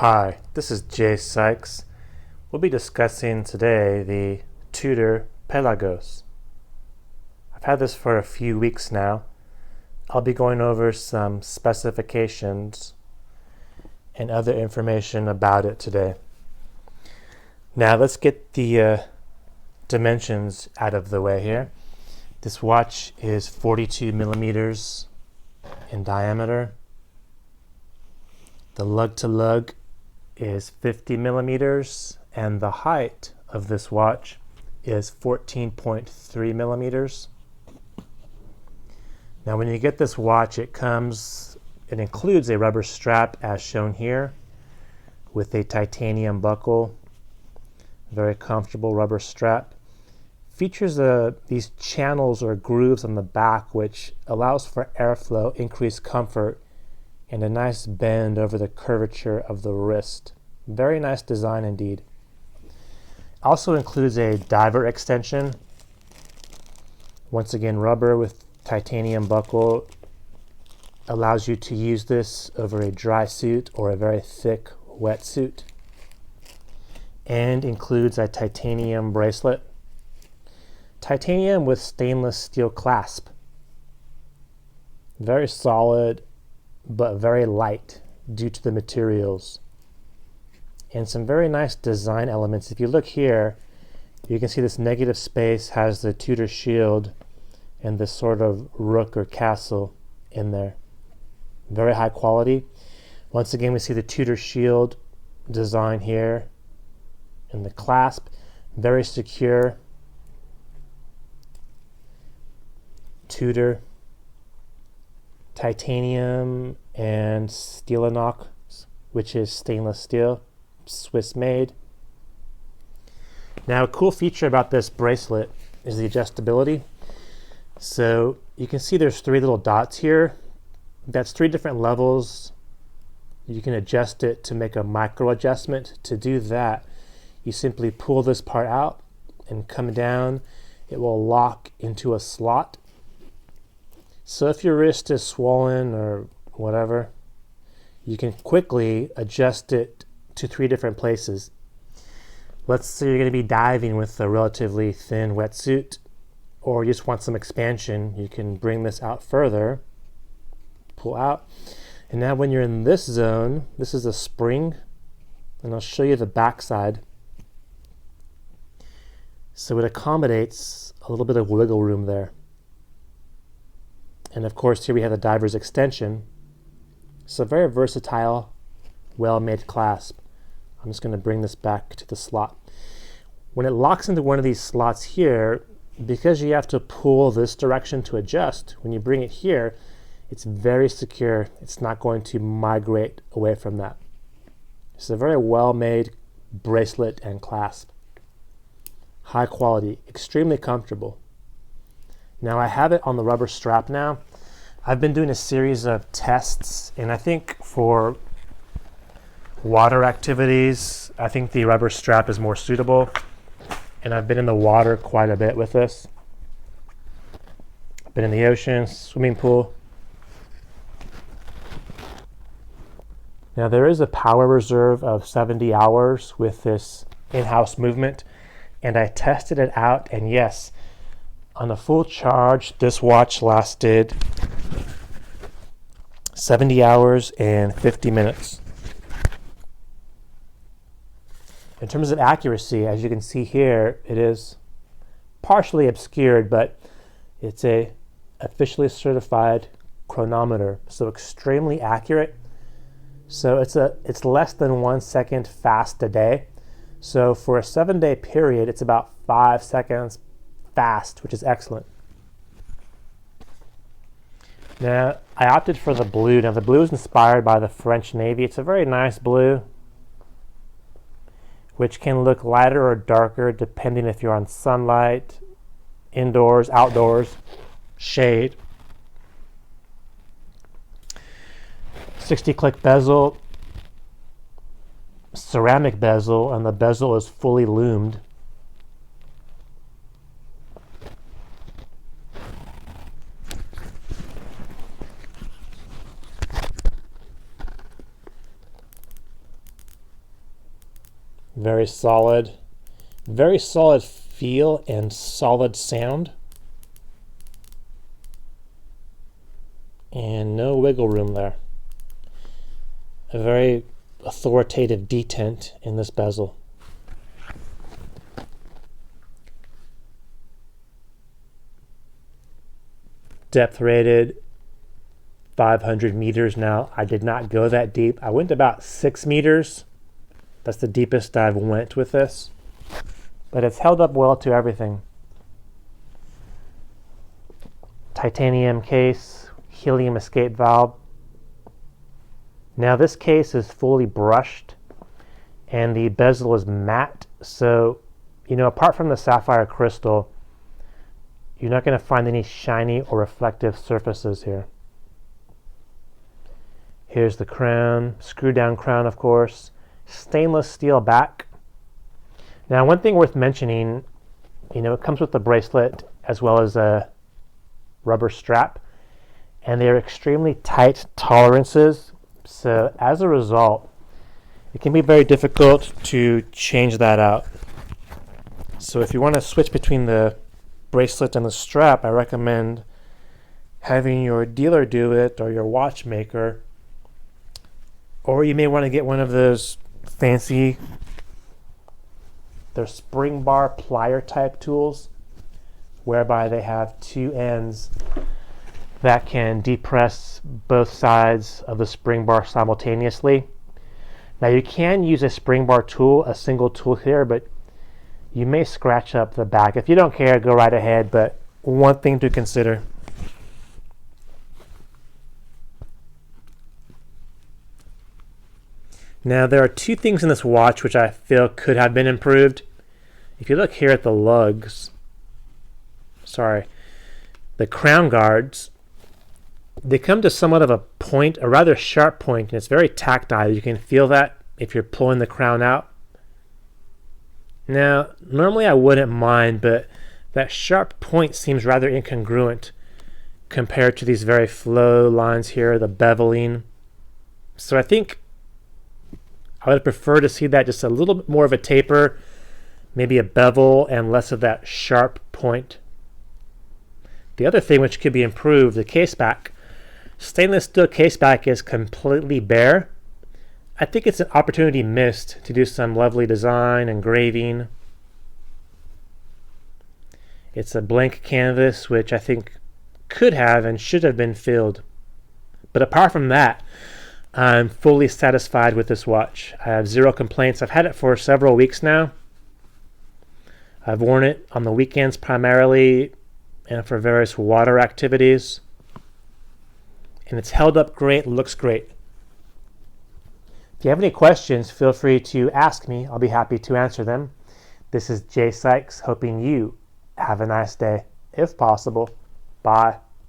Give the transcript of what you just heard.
Hi, this is Jay Sykes. We'll be discussing today the Tudor Pelagos. I've had this for a few weeks now. I'll be going over some specifications and other information about it today. Now let's get the dimensions out of the way here. This watch is 42 millimeters in diameter. The lug to lug is 50 millimeters, and the height of this watch is 14.3 millimeters. Now when you get this watch, it includes a rubber strap as shown here with a titanium buckle. Very comfortable rubber strap. Features these channels or grooves on the back which allows for airflow, increased comfort, and a nice bend over the curvature of the wrist. Very nice design indeed. Also includes a diver extension. Once again, rubber with titanium buckle. Allows you to use this over a dry suit or a very thick wetsuit. And includes a titanium bracelet. Titanium with stainless steel clasp. Very solid, but very light due to the materials. And some very nice design elements. If you look here, you can see this negative space has the Tudor shield and this sort of rook or castle in there. Very high quality. Once again, we see the Tudor shield design here and the clasp. Very secure. Tudor. Titanium and Stellanox, which is stainless steel, Swiss made. Now a cool feature about this bracelet is the adjustability. So you can see there's three little dots here. That's three different levels. You can adjust it to make a micro adjustment. To do that, you simply pull this part out and come down. It will lock into a slot. So if your wrist is swollen or whatever, you can quickly adjust it to three different places. Let's say you're going to be diving with a relatively thin wetsuit, or you just want some expansion. You can bring this out further, pull out, and now when you're in this zone, this is a spring, and I'll show you the back side. So it accommodates a little bit of wiggle room there. And of course, here we have the diver's extension. It's a very versatile, well-made clasp. I'm just going to bring this back to the slot. When it locks into one of these slots here, because you have to pull this direction to adjust, when you bring it here, it's very secure. It's not going to migrate away from that. It's a very well-made bracelet and clasp. High quality, extremely comfortable. Now I have it on the rubber strap now. I've been doing a series of tests, and I think for water activities, I think the rubber strap is more suitable. And I've been in the water quite a bit with this. I've been in the ocean, swimming pool. Now there is a power reserve of 70 hours with this in-house movement, and I tested it out, and yes, on a full charge, this watch lasted 70 hours and 50 minutes. In terms of accuracy, as you can see here, it is partially obscured, but it's a officially certified chronometer, so extremely accurate. So it's less than 1 second fast a day. So for a 7-day period, it's about 5 seconds fast, which is excellent. Now, I opted for the blue. Now, the blue is inspired by the French Navy. It's a very nice blue, which can look lighter or darker depending if you're on sunlight, indoors, outdoors, shade. 60-click bezel, ceramic bezel, and the bezel is fully loomed. Very solid feel and solid sound. And no wiggle room there. A very authoritative detent in this bezel. Depth rated 500 meters now. I did not go that deep. I went about 6 meters. That's the deepest I've went with this. But it's held up well to everything. Titanium case, helium escape valve. Now this case is fully brushed and the bezel is matte. So, apart from the sapphire crystal, you're not going to find any shiny or reflective surfaces here. Here's the crown, screw down crown, of course, stainless steel back. Now, one thing worth mentioning, it comes with the bracelet as well as a rubber strap, and they're extremely tight tolerances. So as a result, it can be very difficult to change that out. So if you want to switch between the bracelet and the strap, I recommend having your dealer do it or your watchmaker. Or you may want to get one of those fancy, they're spring bar plier type tools, whereby they have two ends that can depress both sides of the spring bar simultaneously. Now you can use a spring bar tool, a single tool here, but you may scratch up the back. If you don't care, go right ahead, but one thing to consider. Now there are two things in this watch which I feel could have been improved. If you look here at the lugs, the crown guards, they come to somewhat of a point, a rather sharp point, and it's very tactile. You can feel that if you're pulling the crown out. Now, normally I wouldn't mind, but that sharp point seems rather incongruent compared to these very flow lines here, the beveling. So I think I would prefer to see that just a little bit more of a taper, maybe a bevel and less of that sharp point. The other thing which could be improved, the case back. Stainless steel case back is completely bare. I think it's an opportunity missed to do some lovely design, engraving. It's a blank canvas, which I think could have and should have been filled. But apart from that, I'm fully satisfied with this watch. I have zero complaints. I've had it for several weeks now. I've worn it on the weekends primarily and for various water activities. And it's held up great, looks great. If you have any questions, feel free to ask me. I'll be happy to answer them. This is Jay Sykes, hoping you have a nice day, if possible. Bye.